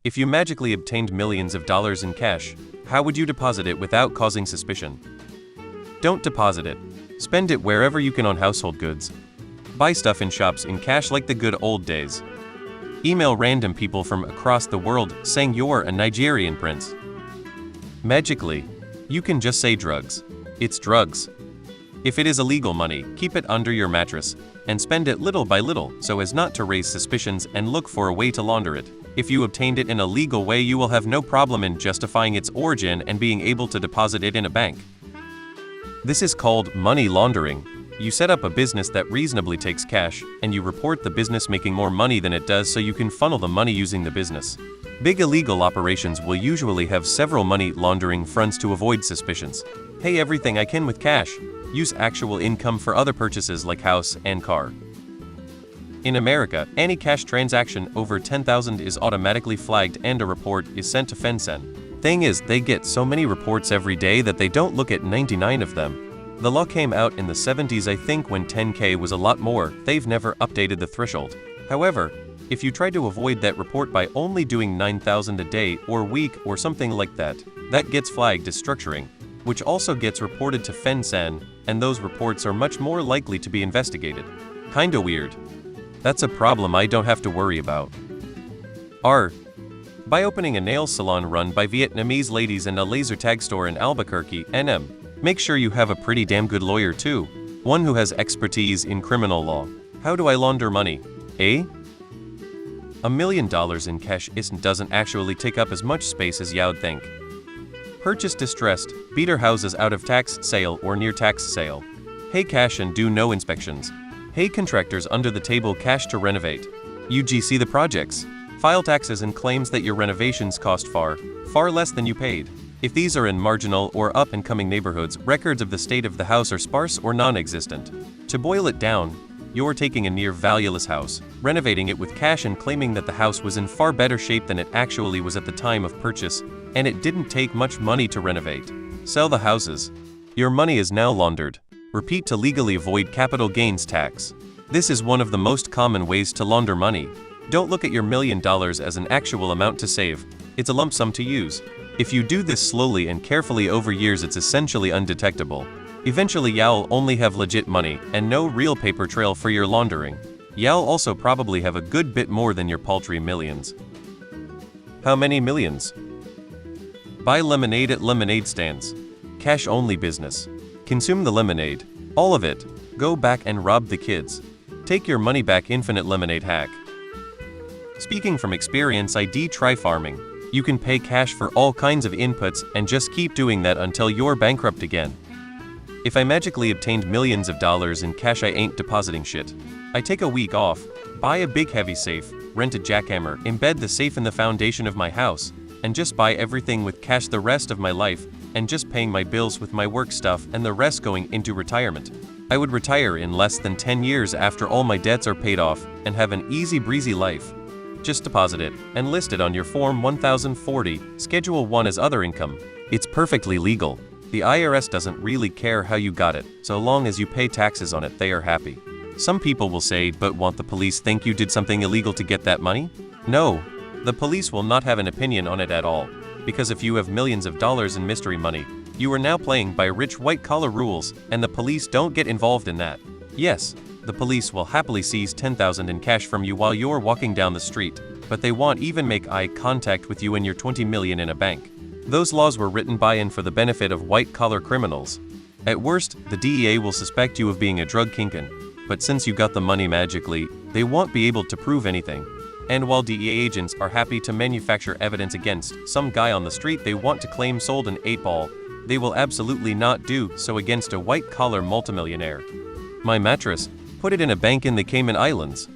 If you magically obtained millions of dollars in cash, how would you deposit it without causing suspicion? Don't deposit it. Spend it wherever you can on household goods. Buy stuff in shops in cash like the good old days. Email random people from across the world saying you're a Nigerian prince. Magically, you can just say drugs. It's drugs. If it is illegal money, keep it under your mattress and spend it little by little so as not to raise suspicions and look for a way to launder it. If you obtained it in a legal way, you will have no problem in justifying its origin and being able to deposit it in a bank. This is called money laundering. You set up a business that reasonably takes cash, and you report the business making more money than it does so you can funnel the money using the business. Big illegal operations will usually have several money laundering fronts to avoid suspicions. Pay everything I can with cash. Use actual income for other purchases like house and car. In America, any cash transaction over $10,000 is automatically flagged and a report is sent to FinCEN. Thing is, they get so many reports every day that they don't look at 99 of them. The law came out in the 70s, I think, when 10K was a lot more. They've never updated the threshold. However, if you try to avoid that report by only doing 9,000 a day or week or something like that, that gets flagged as structuring, which also gets reported to FinCEN, and those reports are much more likely to be investigated. Kinda weird. That's a problem I don't have to worry about. R. By opening a nail salon run by Vietnamese ladies and a laser tag store in Albuquerque, NM. Make sure you have a pretty damn good lawyer too, one who has expertise in criminal law. How do I launder money? Eh? $1 million in cash doesn't actually take up as much space as you'd think. Purchase distressed, beater houses out of tax sale or near tax sale. Pay cash and do no inspections. Pay contractors under the table cash to renovate. UGC the projects. File taxes and claims that your renovations cost far less than you paid. If these are in marginal or up-and-coming neighborhoods, records of the state of the house are sparse or non-existent. To boil it down, you're taking a near valueless house, renovating it with cash and claiming that the house was in far better shape than it actually was at the time of purchase, and it didn't take much money to renovate. Sell the houses. Your money is now laundered. Repeat to legally avoid capital gains tax. This is one of the most common ways to launder money. Don't look at your $1 million as an actual amount to save. It's a lump sum to use. If you do this slowly and carefully over years, it's essentially undetectable. Eventually, you'll only have legit money and no real paper trail for your laundering. You'll also probably have a good bit more than your paltry millions. How many millions? Buy lemonade at lemonade stands. Cash-only business. Consume the lemonade. All of it. Go back and rob the kids. Take your money back. Infinite lemonade hack. Speaking from experience, try farming. You can pay cash for all kinds of inputs and just keep doing that until you're bankrupt again. If I magically obtained millions of dollars in cash, I ain't depositing shit. I take a week off, buy a big heavy safe, rent a jackhammer, embed the safe in the foundation of my house, and just buy everything with cash the rest of my life, and just paying my bills with my work stuff and the rest going into retirement. I would retire in less than 10 years after all my debts are paid off and have an easy breezy life. Just deposit it and list it on your Form 1040, Schedule 1 as other income. It's perfectly legal. The IRS doesn't really care how you got it, so long as you pay taxes on it, they are happy. Some people will say, but won't the police think you did something illegal to get that money? No, the police will not have an opinion on it at all, because if you have millions of dollars in mystery money, you are now playing by rich white-collar rules, and the police don't get involved in that. Yes, the police will happily seize $10,000 in cash from you while you're walking down the street, but they won't even make eye contact with you and your $20 million in a bank. Those laws were written by and for the benefit of white-collar criminals. At worst, the DEA will suspect you of being a drug kingpin, but since you got the money magically, they won't be able to prove anything. And while DEA agents are happy to manufacture evidence against some guy on the street they want to claim sold an 8-ball, they will absolutely not do so against a white-collar multimillionaire. My mattress. Put it in a bank in the Cayman Islands.